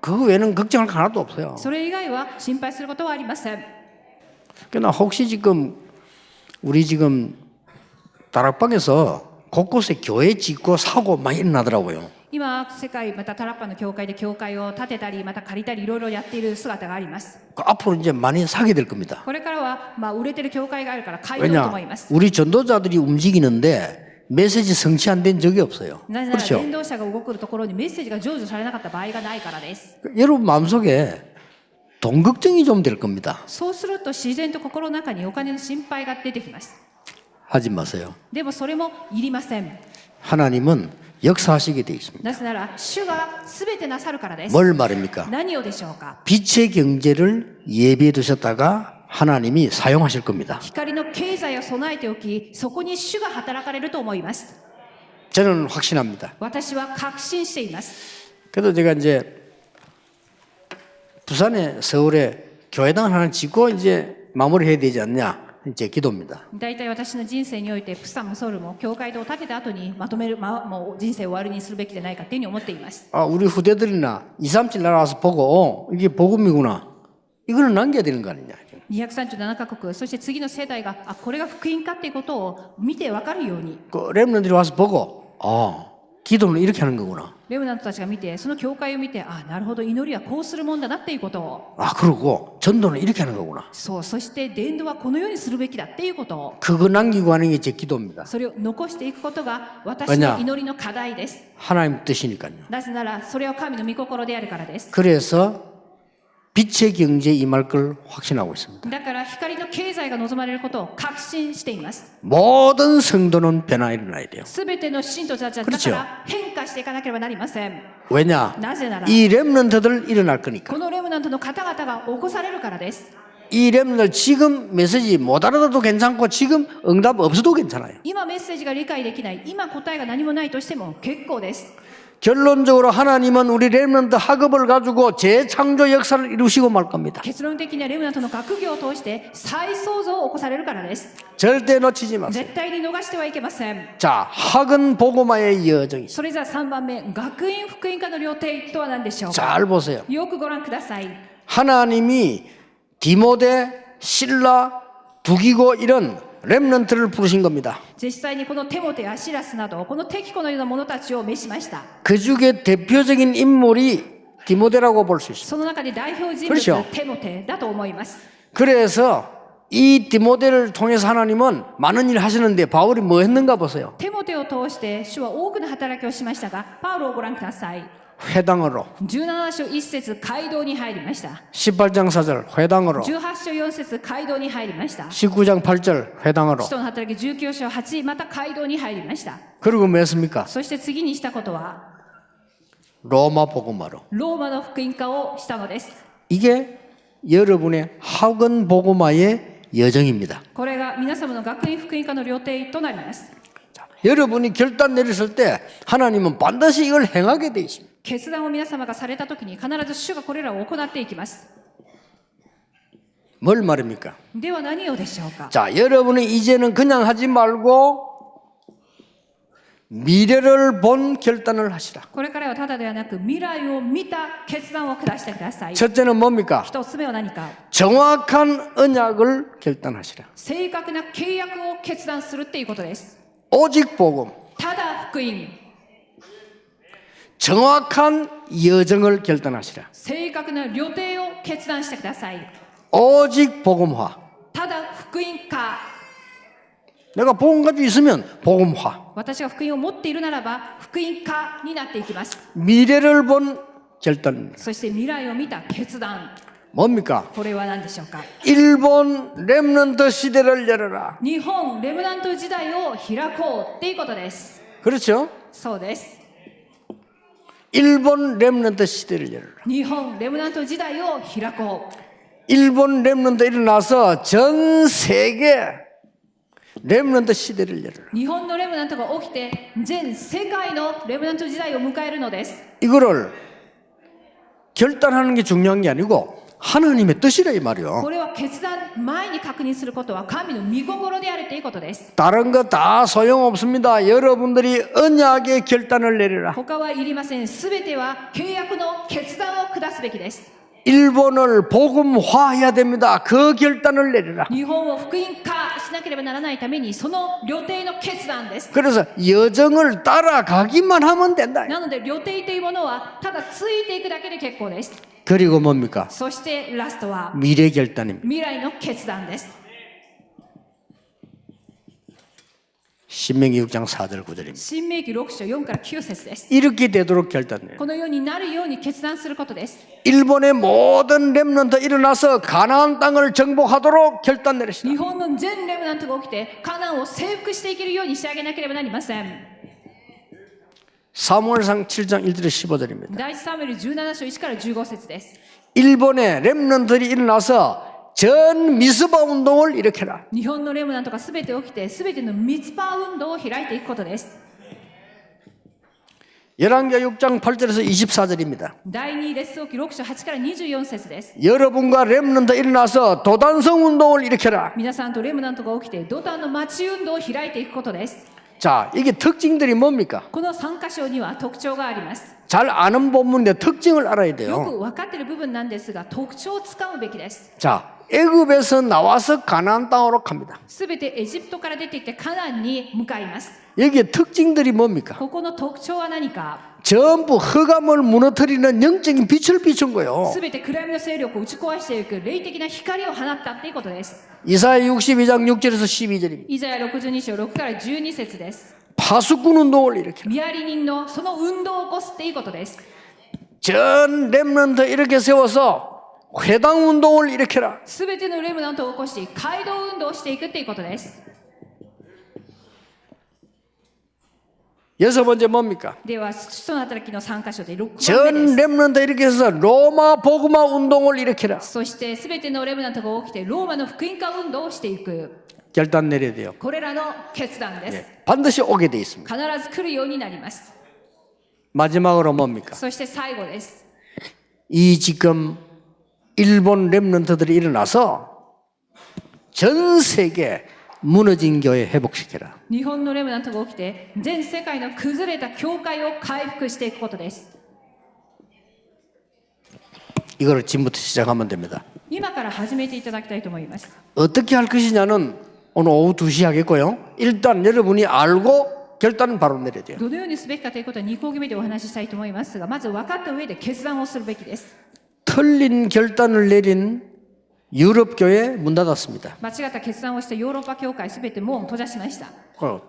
그 외에는 걱정할 거 하나도 없어요. それ以外は心配することはありません。 그러나 혹시 지금 우리 지금 다락방에서 곳곳에 교회 짓고 사고 많이 일어나더라고요. 今、世界、またタラッパの教会で教会を建てたり、また借りたり、いろいろやっている姿があります。 앞으로 이제 많이 사게 될 겁니다. これからは、売れてる教会があるから買いようと 왜냐 思います。 우리 전도자들이 움직이는데 메시지 성취 안 된 적이 없어요. なぜなら 그렇죠? 伝道者が動くところにメッセージが成就されなかった場合がないからです。 여러분 마음속에 돈 걱정이 좀 될 겁니다. そうすると自然と心の中にお金の心配が出てきます。 하지 마세요. でもそれもいりません。 하나님은 역사하시게 되어 있습니다. なぜなら主が全てなさるからです。 뭘 말입니까? 何をでしょうか。 빛의 경제를 예비해 두셨다가 하나님이 사용하실 겁니다. 光の経済を備えておき、そこに主が働かれると思います。 저는 확신합니다. 私は確信しています。 그래도 제가 이제 부산에 서울에 교회당 하나 짓고 이제 마무리해야 되지 않냐. 제 기도입니다. 大体私の人生においてプサもソルも教会堂を建てた後にまとめる、もう人生を終わりにするべきじゃないかっていうふうに思っています。 우리 후대들이나 2, 3칠 나라와서 보고 이게 복음이구나. 이거는 남겨야 되는 거 아니냐. 237カ国、そして次の世代がこれが福音かっていうことを見て分かるように、 그 렘넌들이 와서 보고 기도는 이렇게 하는 거구나. レムナントたちが見て、その教会を見て、なるほど、祈りはこうするもんだなっていうことを、 그러고 전도는 이렇게 하는 거구나. そして伝道はこのようにするべきだっていうことを、 그거 남기고 하는 게 제 기도입니다. それを残していくことが私の祈りの課題です。 하나님 뜻이니까요. なぜならそれは神の御心であるからです。 그래서 빛의 경제에 임할 걸 확신하고 있습니다. だから光の経済が望まれることを確信しています。 모든 성도는 변화 일어나야 돼요. すべての信徒たちはだから変化していかなければなりません。 왜냐? なぜなら 이 렘넌트들 일어날 거니까. このレムナントの方々が起こされるからです。 이 렘넌트 지금 메시지 못 알아들어도 괜찮고 지금 응답 없어도 괜찮아요. 今メッセージが理解できない、今答えが何もないとしても結構です。 결론적으로 하나님은 우리 렘넌트 학업을 가지고 재창조 역사를 이루시고 말 겁니다. 結論的にはレムナントの学業を通して再創造を起こされるからです。 절대 놓치지 마세요. 絶対に逃してはいけません。 자, 학은 복음화의 여정이 있어요. それじゃあ3番目、学院福音化の料亭とは何でしょうか。 잘 보세요. よくご覧ください。 하나님이 디모데, 실라, 두기고 이런 렘넌트를 부르신 겁니다. 実際にこのテモテやシラスなどこのテキコのような者たちを召しました。 그 중에 대표적인 인물이 디모데라고 볼 수 있습니다. その中で代表人 그렇죠 物テモテだと思います。 그래서 이 디모데를 통해서 하나님은 많은 일을 하시는데 바울이 뭐 했는가 보세요. テモテを通して主は多くの働きをしましたが、パウロをご覧ください。 회당으로 17章1節街道に入りました。 18장 4절 회당으로 18章4節街道に入りました。 19장 8절 회당으로 使徒の働き19章8、また街道に入りました。 그리고 뭐 했습니까? そして次にしたことは 로마 복음화로 ローマの福音化をしたのです。 이게 여러분의 학원 복음화의 여정입니다. これが皆様の学院福音化の料亭となります。 자, 여러분이 결단 내렸을 때 하나님은 반드시 이걸 행하게 돼 있습니다. 決断を皆様がされたときに必ず主がこれらを行っていきます。 뭘 말입니까? では何をでしょうか。 자, 여러분은 이제는 그냥 하지 말고 미래를 본 결단을 하시라. これからはただではなく未来を見た決断を下してください。 첫째는 뭡니까? 一つ目は何か。 정확한 언약을 결단하시라. 正確な契約を決断するっていうことです。 오직 복음, ただ福音、 정확한 여정을 결단하시라. 正確な旅程を決断してください。 오직 복음화. ただ福音化。 내가 복음 가지고 있으면 복음화. 私が福音を持っているならば福音化になっていきます。 미래를 본 결단입니다. そして未来を見た決断。 뭡니까? これは何でしょうか。 일본 렘넌트 시대를 열어라. 日本レムナント時代を開こうっていうことです。 그렇죠? そうです。 일본 렘넌트 시대를 열어라. 日本レムナント時代を開こう。 일본 렘넌트 일어나서 전 세계 렘넌트 시대를 열어라. 日本のレムナントが起きて全世界のレムナント時代を迎えるのです。 이거를 결단하는 게 중요한 게 아니고 하나님의 뜻이라 이 말이요. これは決断前に確認することは神の御心であるということです。 다른 거 다 소용없습니다. 여러분들이 언약의 결단을 내려라. 他はいりません。すべては契約の決断を下すべきです。 일본을 복음화해야 됩니다. 그 결단을 내려라. 日本を福音化しなければならないためにその旅程の決断です。 그래서 여정을 따라가기만 하면 된다. なので旅程というものはただついていくだけで結構です。 그리고 뭡니까? そしてラストは 미래 결단입니다. 未来の決断です。 신명기 6장 4절 9절입니다. 新明記6章4から9節です。 이렇게 되도록 결단해요. このようになるように決断することです。 일본의 모든 렘넌트 일어나서 가나안 땅을 정복하도록 결단 내리시다. 日本の全レムナントが起きてカナンを征服していけるように仕上げなければなりません。 사무엘상 7장 1절에 15절입니다. 第一サムエル17章1から15節です。 일본의 렘넌트들이 일어나서 전 미스바 운동을 일으켜라. 日本のレムナントがすべて起きてすべてのミツパ運動を開いていくことです。 열왕기하 6장 8절에서 24절입니다. 第2列王記6章8から24節です。 여러분과 렘넌트 일어나서 도단성 운동을 일으켜라. 皆さんとレムナントが起きてドタンの町運動を開いていくことです。 자, 이게 특징들이 뭡니까? この3箇所には特徴があります。 잘 아는 본문인데 특징을 알아야 よ 돼요. く分かっている部分なんですが、特徴をつかむべきです。 자, 애굽에서 나와서 가나안 땅으로 갑니다. すべてエジプトから出てきてカナンに向かいます。 여기에 특징들이 뭡니까? ここの特徴は何か。 전부 흑암을 무너뜨리는 영적인 빛을 비춘 거예요. すべて暗闇の勢力を打ち壊していく霊的な光を放ったっていうことです。 이사야 62장 6절에서 12절입니다. イザヤ62章6から12節です。 파수꾼 운동을 일으켜. 見張り人のその運動を起こすっていうことです。 전 렘넌트 이렇게 세워서 회당 운동을 일으켜라. すべてのレムナントを起こし街道運動をしていくっていうことです。 여섯 번째 뭡니까? では使徒の働きの3箇所で6番目で 전 す。 렘넌트 이렇게 해서 로마 복음화 운동을 일으켜라. そしてすべてのレムナントが起きてローマの福音化運動をしていく。 결단 내려야 돼요. これらの決断です。 반드시 오게 돼 있습니다. 必ず来るようになります。 마지막으로 뭡니까? そして最後です。 이 지금 일본 렘넌트들이 일어나서 전 세계 무너진 교회 회복시켜라. 日本のレムナントが起きて全世界の崩れた教会を回復していくことです。 이거를 지금부터 시작하면 됩니다. 今から始めていただきたいと思います。 어떻게 할 것이냐는 오늘 오후 2시 하겠고요. 일단 여러분이 알고 결단은 바로 내려야 돼요. どのようにすべきかということは2講義目でお話ししたいと思いますが、まず分かった上で決断をするべきです。 틀린 결단을 내린 유럽 교회 문 닫았습니다. 間違った決断をしたヨーロッパ教会すべて門を閉ざしました。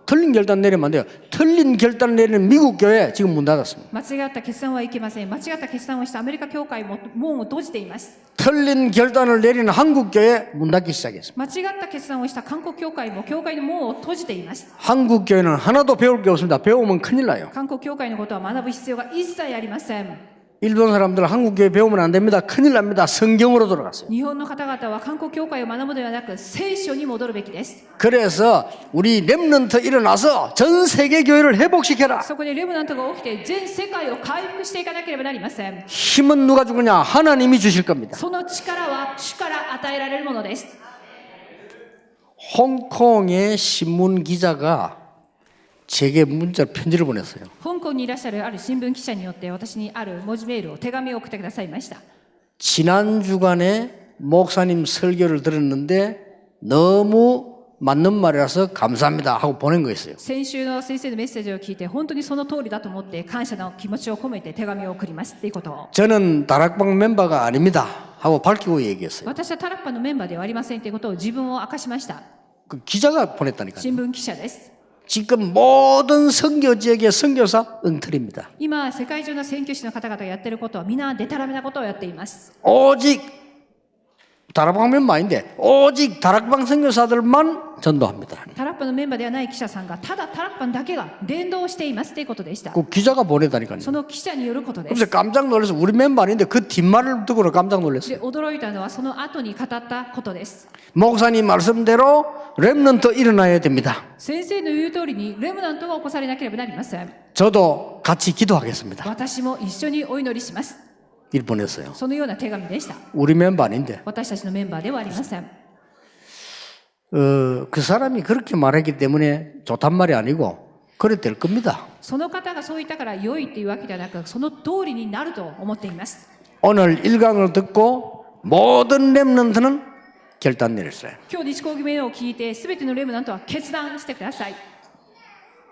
틀린 결단 내리면 안 돼요. 틀린 결단 내리는 미국 교회 지금 문 닫았습니다. 間違った決断はいけません。間違った決断をしたアメリカ教会も門を閉じています。 틀린 결단을 내리는 한국 교회 문 닫기 시작했습니다. 間違った決断をした韓国教会も教会の門を閉じています。 한국 교회는 하나도 배울 게 없습니다. 배우면 큰일 나요. 韓国教会のことは学ぶ必要が一切ありません。 일본 사람들 한국 교회 배우면 안 됩니다. 큰일 납니다. 성경으로 돌아갔어요. 日本の方々は韓国教会を学ぶのではなく聖書に戻るべきです。 그래서 우리 렘넌트 일어나서 전 세계 교회를 회복시켜라. そこでレムナントが起きて全世界を回復していかなければなりません。 힘은 누가 주느냐? 하나님이 주실 겁니다. その力は主から与えられるものです。 홍콩의 신문 기자가 제게 문자 편지를 보냈어요. 香港にいらっしゃるある新聞記者によって私にある文字メールを手紙を送ってくださいました。 지난 주간에 목사님 설교를 들었는데 너무 맞는 말이라서 감사합니다 하고 보낸 거였어요. 先週の先生のメッセージを聞いて本当にその通りだと思って感謝の気持ちを込めて手紙を送りますっていうことを。 저는 다락방 멤버가 아닙니다 하고 밝히고 얘기했어요. 私はタラッパのメンバーではありませんということを自分を明かしました。 그 기자가 보냈다니까요. 新聞記者です。 지금 모든 선교 지역의 선교사 엉터리입니다. 今世界中の宣教師の方々がやっていることは皆デタラメなことをやっています。 오직 다락방 멤버인데 오직 다락방 선교사들만 전도합니다. タラッパのメンバーではない記者さんがただタラッパだけが伝道していますということでした。 그 기자가 보내다니까요. その記者によることです。 그래서 깜짝 놀라서 우리 멤버 아닌데 그 뒷말을 듣고 깜짝 で 놀랐어요. 驚いたのはその後に語ったことです。 목사님 말씀대로 렘넌트 일어나야 됩니다. 先生の言う通りにレムナントが起こされなければなりません。 저도 같이 기도하겠습니다. 私も一緒にお祈りします。 일 보냈어요. そのような手紙でした。 우리 멤버 아닌데 私たちのメンバーではありません。 그 사람이 그렇게 말했기 때문에 좋단 말이 아니고 그래 될 겁니다. その方がそう言ったから良いというわけではなく、その通りになると思っています。 오늘 1강을 듣고 모든 렘넌트는 결단 내렸어요. 今日日講義目を聞いてすべてのレムナントは決断してください。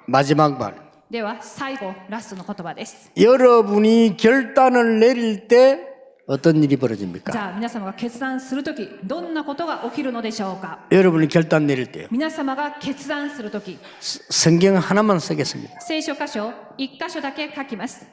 마지막 말. では最後ラストの言葉です。 여러분이 결단을 내릴 때 어떤 일이 じ 벌어집니까? ゃあ皆様が決断するときどんなことが起きるのでしょうか。 여러분이 결단 내릴 때요. 皆様が決断するとき 성경 하나만 쓰겠습니다. 聖書箇所1箇所だけ書きます。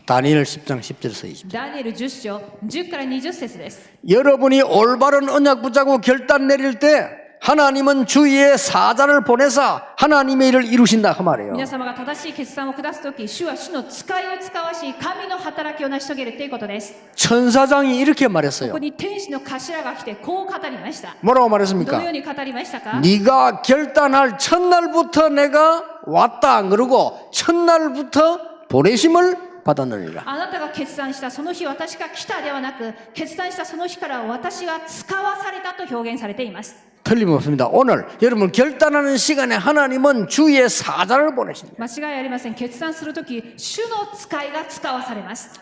다니엘 10장 10절에서 20절. ダニエル10章10から20節です。 여러분이 올바른 언약 붙잡고 결단 내릴 때 하나님은 주위에 사자를 보내서 하나님의 일을 이루신다 그 말이에요. 皆様が正しい決断を下すとき、主は主の使いを使わし、神の働きを成し遂げるということです。 천사장이 이렇게 こ 말했어요. こに天使の頭が来てこう語りました。 뭐라고 どのよ 말했습니까? うに語りましたか。 네가 결단할 첫날부터 내가 왔다 안 그러고 첫날부터 보내심을 받았느니라. あなたが決断したその日私が来たではなく決断したその日から私が使わされたと表現されています。 틀림없습니다. 오늘 여러분 결단하는 시간에 하나님은 주의 사자를 보내십니다. 間違いありません。決断するとき主の使いが使わされます。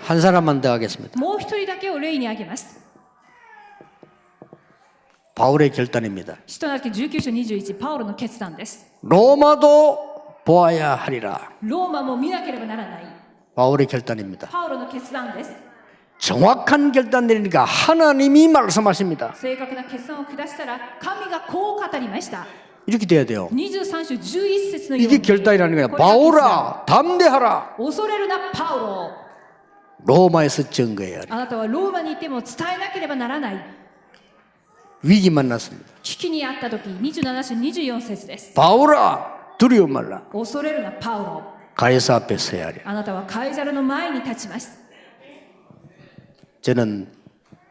한 사람만 더 하겠습니다. もう一人だけを例に挙げます。 바울의 결단입니다. 使徒の働き19章21パウロの決断です。 로마도 보아야 하리라. ローマも見なければならない 바울의 결단입니다. パウロの決断です。 정확한 결단들이니까 하나님이 말씀하십니다. 正確な決断を下したら神がこう語りました。 이렇게 돼야 돼요. 23章11節のよう 이게 に 결단이라는 거예요. これが決断 바울아 담대하라. 恐れるなパウロ 로마에서 증거해야 해. あなたはローマにいても伝えなければならない。 위기 만났습니다. 危機にあった時27章24節です。 바울아 두려워 말라. 恐れるなパウロ 가이사 앞에 서야 하리. あなたはカイザルの前に立ちます。 저는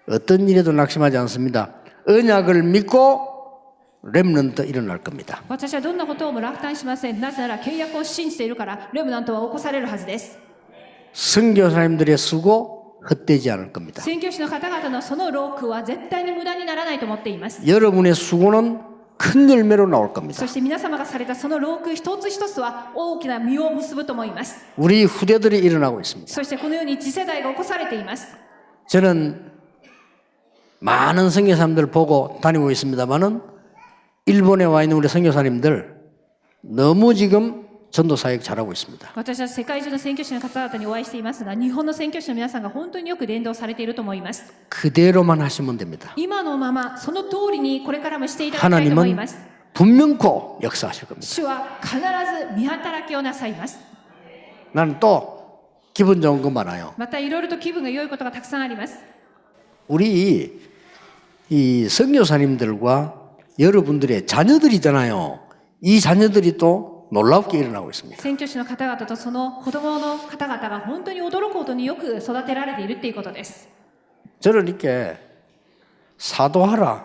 어떤 일에도 낙심하지 않습니다. 언약을 믿고 렘넌트 일어날 겁니다. 私はどんなことをも落胆しません。なぜなら契約を信じているからレムナントは起こされるはずです。 선교사님들의 수고 헛되지 않을 겁니다. 宣教師の方々のその労苦は絶対に無駄にならないと思っています。 여러분의 수고는 큰 열매로 나올 겁니다. そして皆様がされたその労苦一つ一つは大きな実を結ぶと思います。 우리 후대들이 일어나고 있습니다. そしてこのように次世代が起こされています。 저는 많은 선교사님들 보고 다니고 있습니다만은 일본에 와 있는 우리 선교사님들 너무 지금 전도 사역 잘하고 있습니다. 私は世界中の宣教師の方々にお会いしていますが、日本の宣教師の皆さんが本当によく伝道されていると思います。 그대로만 하시면 됩니다. 今のままその通りにこれからもしていただきたいと思い 하나님은 ます。 분명코 역사하실 겁니다. 主は必ず見働きをなさいます。 나는 또 기분 좋은 거 많아요. またいろいろと気分が良いことがたくさんあります。 우리 이 선교사님들과 여러분들의 자녀들이잖아요. 이 자녀들이 또 놀랍게 일어나고 있습니다. 宣教師の方々とその子供の方々が本当に驚くほどによく育てられているということです。 저는 이렇게 사도하라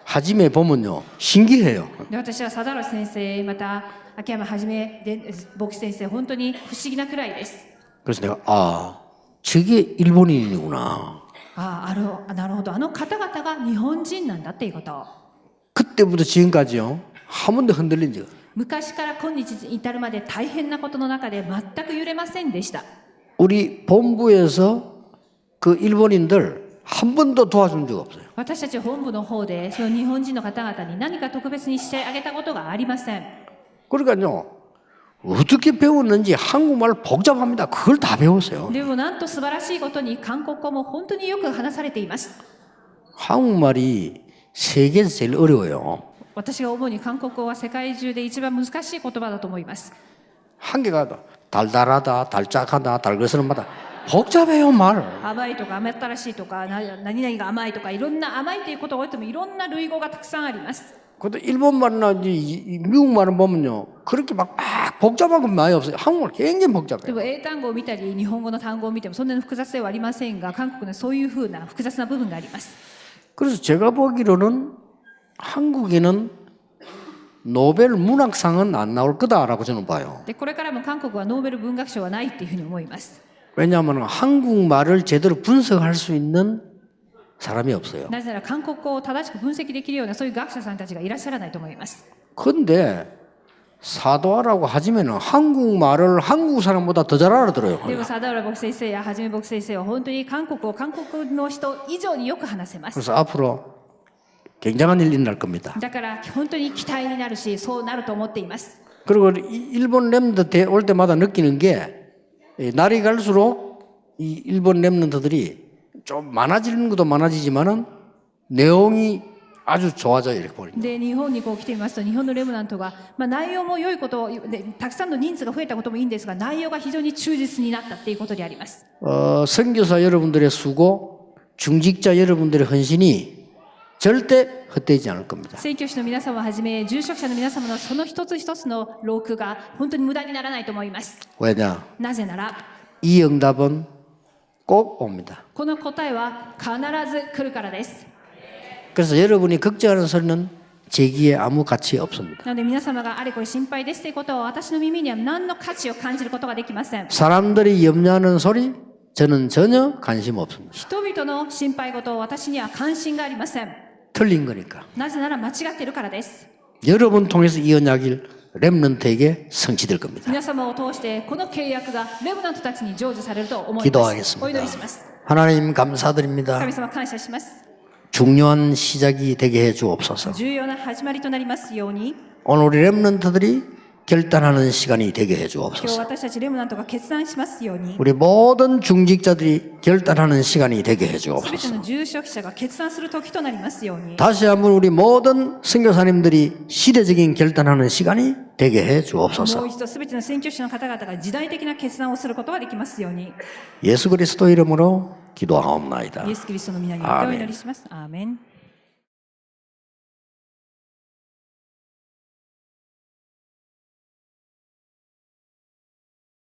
하짐에 보면요 신기해요. で私は佐良先生、また秋山はじめ牧師先生、本当に不思議なくらいです。 그래서 내가 저게 일본인이구나. なるほど、あの方々が日本人なんだっていうこと。 그때부터 지금까지요 한 번도 흔들린 적. 昔から今日に至るまで大変なことの中で全く揺れませんでした。 우리 본부에서 그 일본인들 한 번도 도와준 적 없어요. 私たち本部の方でその日本人の方々に何か特別にしてあげたことがありません。 그러니까요 어떻게 배웠는지 한국말 복잡합니다. 그걸 다 배웠어요. でもなんと素晴らしいことに韓国語も本当によく話されています。 한국말이 세계에서 제일 어려워요. 私が思うに韓国語は世界中で一番難しい言葉だと思います。 한계가 달달하다, 달짝하다, 달그스름하다 복잡해요 말. 甘いとか甘ったらしいとか何々が甘いとかいろんな甘いということを言ってもいろんな類語がたくさんあります。 근데 일본말이나 미국말은 보면요 그렇게 막 복잡한 건 많이 없어요. 한국말 굉장히 で 복잡해요. も英単語を見たり日本語の単語を見てもそんなに複雑ではありませんが、韓国のそういうふうな複雑な部分があります。 그래서 제가 보기로는 한국에는 노벨 문학상은 안 나올 거다라고 저는 봐요. でこれからも韓国はノーベル文学賞はないっていうふうに思います。 왜냐하면 한국말을 제대로 분석할 수 있는 사람이 없어요. なぜなら韓国語を正しく分析できるようなそういう学者さんたちがいらっしゃらないと思います。 근데 사도하라고 하지면은 한국말을 한국 사람보다 더 잘 알아들어요. でも佐田浦牧師先生やはじめ牧師先生は本当に韓国を韓国の人以上によく話せます。 그래서 앞으로 굉장한 일이 날 겁니다. だから本当に期待になるし、そうなると思っています。 그리고 일본 랩런트 올 때마다 느끼는 게 날이 갈수록 이 일본 랩런트들이 좀 많아지는 것도 많아지지만은 내용이 아주 좋아져요 이렇게 보니까. で日本にこう来てみますと、日本のレムナントが、内容も良いことで、たくさんの人数が増えたこともいいんですが、内容が非常に忠実になったっていうことであります。 선교사 여러분들의 수고, 중직자 여러분들의 헌신이 절대 헛되지 않을 겁니다. 宣教師の皆様をはじめ、住職者の皆様のその一つ一つの労苦が本当に無駄にならないと思います。 왜냐? なぜなら、 이 응답은 꼭 옵니다. この答えは必ず来るからです。 그래서 여러분이 걱정하는 소리는 제기에 아무 가치 없습니다. なので皆様があれこれ心配ですということは私の耳には何の価値を感じることができません。 사람들이 염려하는 소리 저는 전혀 관심 없습니다. 人々の心配事を私には関心がありません。 틀린 거니까. なぜなら間違っているからです。 여러분 통해서 이 언약이 렘넌트에게 성취될 겁니다. 皆様を通してこの契約がレムナントたちに成就されると思います。 기도하겠습니다. お祈りします。 하나님 감사드립니다. 神様感謝します。 중요한 시작이 되게 해 주옵소서. 重要な始まりとなりますように、 오늘 우리 렘넌트들이 결단하는 시간이 되게 해 今日 주옵소서. 私たちレムナントが決断しますように、 우리 모든 중직자들이 결단하는 시간이 되게 해 すべて 주옵소서. の住職者が決断する時となりますように、 다시 한번 우리 모든 선교사님들이 시대적인 결단하는 시간이 되게 해 もう 주옵소서. 一度すべての宣教師の方々が時代的な決断をすることができますように、 예수 그리스도 이름으로 기도하옵나이다. イエス・キリストの皆によってお祈りします。アーメン。